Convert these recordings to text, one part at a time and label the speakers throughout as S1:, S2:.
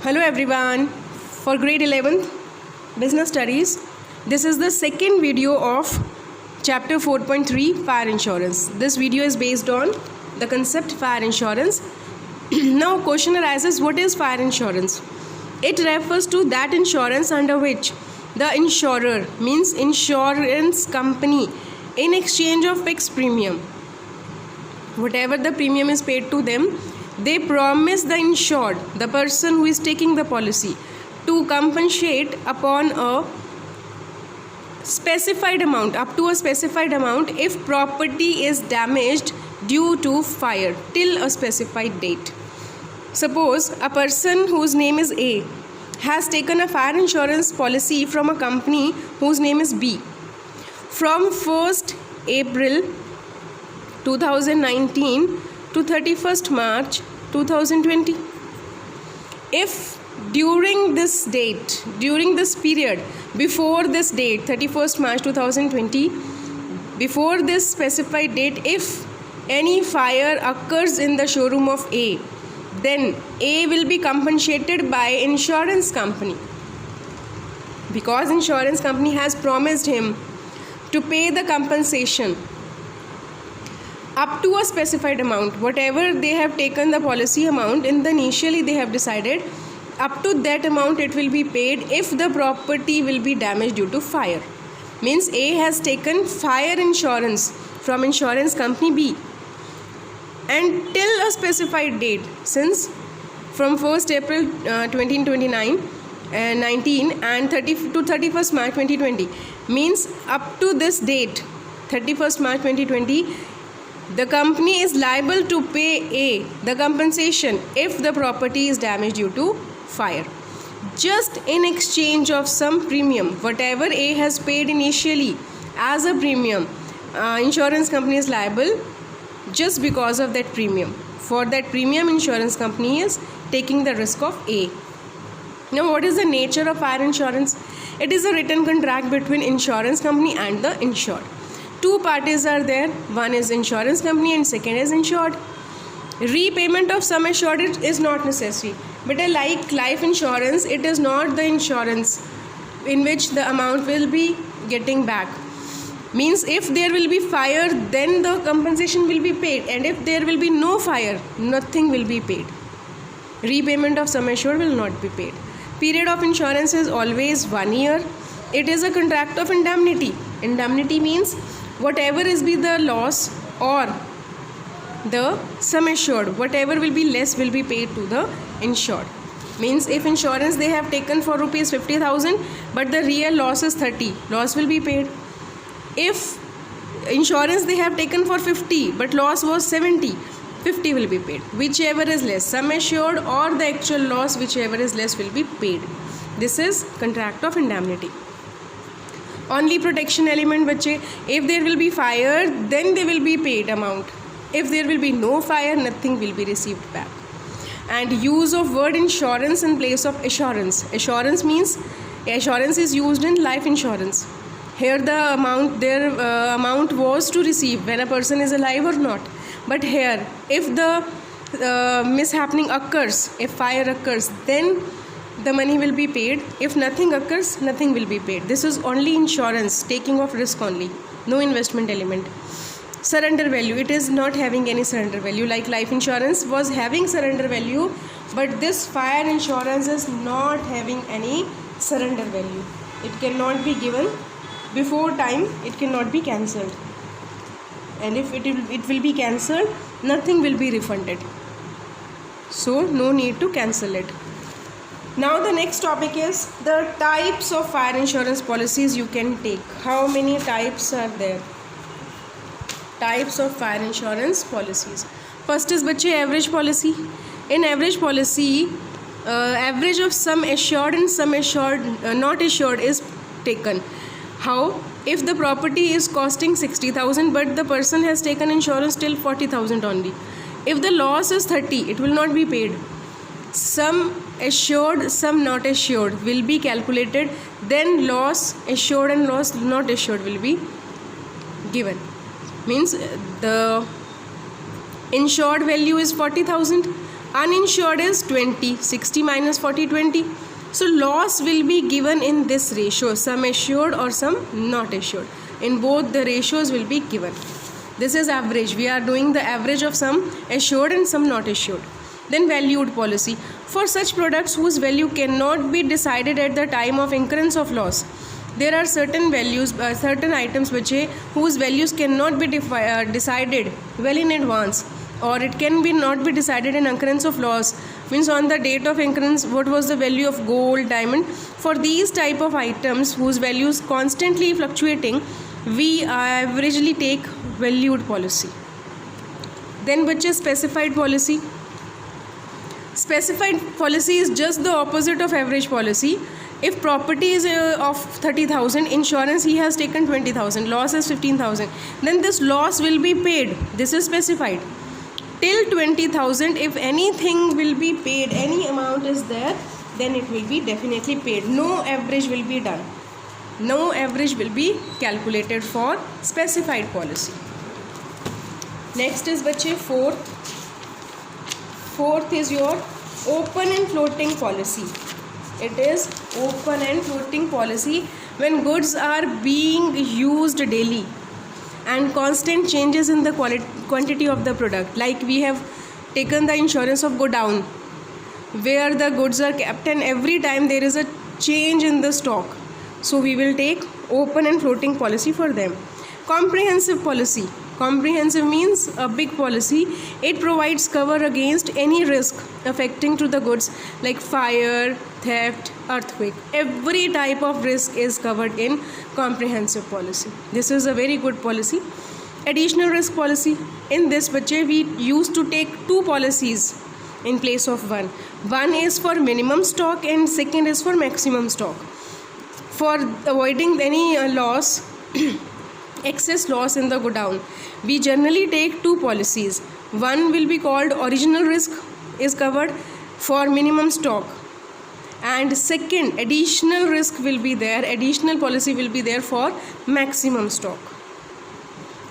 S1: Hello everyone, for grade 11 business studies, this is the second video of chapter 4.3 fire insurance. This video is based on the concept fire insurance. Now question arises, what is fire insurance? It refers to that insurance under which the insurer, means insurance company, in exchange of fixed premium, whatever the premium is paid to them, they promise the insured, the person who is taking the policy, to compensate upon a specified amount, up to a specified amount, if property is damaged due to fire till a specified date. Suppose a person whose name is A has taken a fire insurance policy from a company whose name is B. From 1st April 2019 to 31st March 2020. If during this date, during this period, before this date, 31st March 2020, before this specified date, if any fire occurs in the showroom of A, then A will be compensated by insurance company, because insurance company has promised him to pay the compensation up to a specified amount, whatever they have taken the policy amount, in the initially they have decided up to that amount it will be paid if the property will be damaged due to fire. Means A has taken fire insurance from insurance company B, and till a specified date, since from 1st April 2019 and 30 to 31st March 2020, means up to this date, 31st March 2020, the company is liable to pay A the compensation if the property is damaged due to fire, just in exchange of some premium, whatever A has paid initially as a premium, insurance company is liable just because of that premium. For that premium, insurance company is taking the risk of A. Now, what is the nature of fire insurance? It is a written contract between insurance company and the insured. Two parties are there, one is insurance company and second is insured. Repayment of sum assured is not necessary, but like life insurance, it is not the insurance in which the amount will be getting back. Means if there will be fire, then the compensation will be paid, and if there will be no fire, nothing will be paid. Repayment of sum assured will not be paid. Period of insurance is always 1 year. It is a contract of indemnity. Indemnity means whatever is be the loss or the sum assured, whatever will be less will be paid to the insured. Means if insurance they have taken for rupees 50,000 but the real loss is 30, loss will be paid. If insurance they have taken for 50 but loss was 70, 50 will be paid. Whichever is less, sum assured or the actual loss, whichever is less will be paid. This is contract of indemnity. Only protection element बच्चे, if there will be fire then they will be paid amount. If there will be no fire, nothing will be received back. And use of word insurance in place of assurance. Assurance means assurance is used in life insurance. Here the amount, their amount was to receive when a person is alive or not. But here, if the mishappening occurs, if fire occurs, then the money will be paid. If nothing occurs, nothing will be paid. This is only insurance, taking of risk only, no investment element. Surrender value, it is not having any surrender value. Like life insurance was having surrender value, but this fire insurance is not having any surrender value. It cannot be given before time, it cannot be cancelled, and if it will be cancelled, nothing will be refunded, so no need to cancel it. Now the next topic is the types of fire insurance policies you can take. How many types are there? Types of fire insurance policies. First is बच्चे average policy. In average policy, average of sum assured and sum assured not assured is taken. How? If the property is costing 60,000 but the person has taken insurance till 40,000 only. If the loss is 30, it will not be paid. Sum assured, sum not assured will be calculated, then loss assured and loss not assured will be given. Means the insured value is 40,000, Uninsured is 20, 60 minus 40, 20. So loss will be given in this ratio, sum assured or sum not assured. In both the ratios will be given. This is average. We are doing the average of sum assured and sum not assured. Then valued policy. For such products whose value cannot be decided at the time of incurrence of loss, there are certain values, certain items whose values cannot be decided well in advance, or it can be not be decided in occurrence of loss, means on the date of occurrence what was the value of gold, diamond. For these type of items whose values constantly fluctuating, we averagely take valued policy. Then which is specified policy. Specified policy is just the opposite of average policy. If property is of 30,000, insurance he has taken 20,000, loss is 15,000, then this loss will be paid. This is specified. Till 20,000, if anything will be paid, any amount is there, then it will be definitely paid. No average will be done. No average will be calculated for specified policy. Next is बच्चे fourth is your open and floating policy. It is open and floating policy when goods are being used daily and constant changes in the quantity of the product. Like we have taken the insurance of godown, where the goods are kept and every time there is a change in the stock. So we will take open and floating policy for them. Comprehensive policy. Comprehensive means a big policy. It provides cover against any risk affecting to the goods like fire, theft, earthquake. Every type of risk is covered in comprehensive policy. This is a very good policy. Additional risk policy. In this we used to take two policies in place of one. One is for minimum stock and second is for maximum stock. For avoiding any loss, excess loss in the godown, we generally take two policies. One will be called original risk is covered for minimum stock, and second additional risk will be there, additional policy will be there for maximum stock.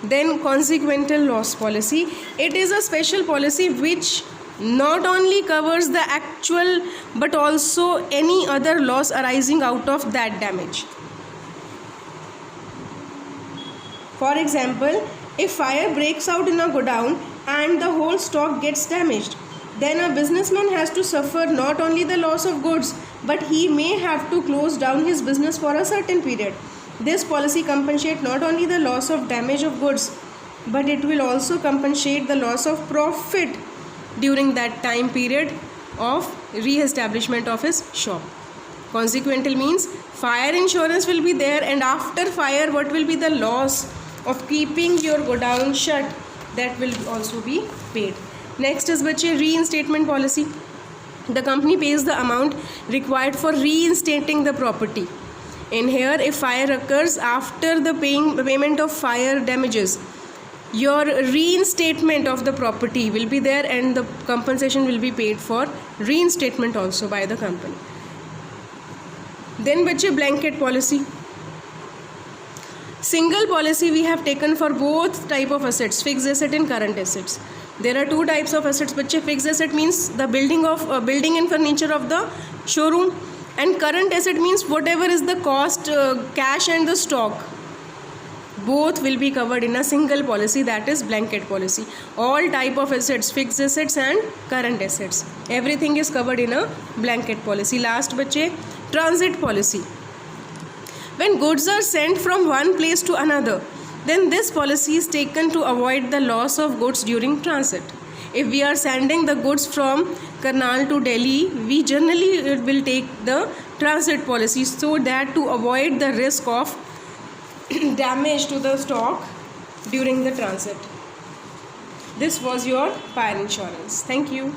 S1: Then consequential loss policy. It is a special policy which not only covers the actual but also any other loss arising out of that damage. For example, if fire breaks out in a godown and the whole stock gets damaged, then a businessman has to suffer not only the loss of goods, but he may have to close down his business for a certain period. This policy compensates not only the loss of damage of goods, but it will also compensate the loss of profit during that time period of re-establishment of his shop. Consequential means fire insurance will be there, and after fire what will be the loss of keeping your godown shut, that will also be paid. Next is reinstatement policy. The company pays the amount required for reinstating the property. In here, if fire occurs after the payment of fire damages, your reinstatement of the property will be there and the compensation will be paid for reinstatement also by the company. Then blanket policy. Single policy we have taken for both type of assets, fixed asset and current assets. There are two types of assets. Fixed asset means the building and furniture of the showroom, and current asset means whatever is the cost, cash and the stock. Both will be covered in a single policy, that is blanket policy. All type of assets, fixed assets and current assets, everything is covered in a blanket policy. Last transit policy. When goods are sent from one place to another, then this policy is taken to avoid the loss of goods during transit. If we are sending the goods from Karnal to Delhi, we generally will take the transit policy so that to avoid the risk of damage to the stock during the transit. This was your fire insurance. Thank you.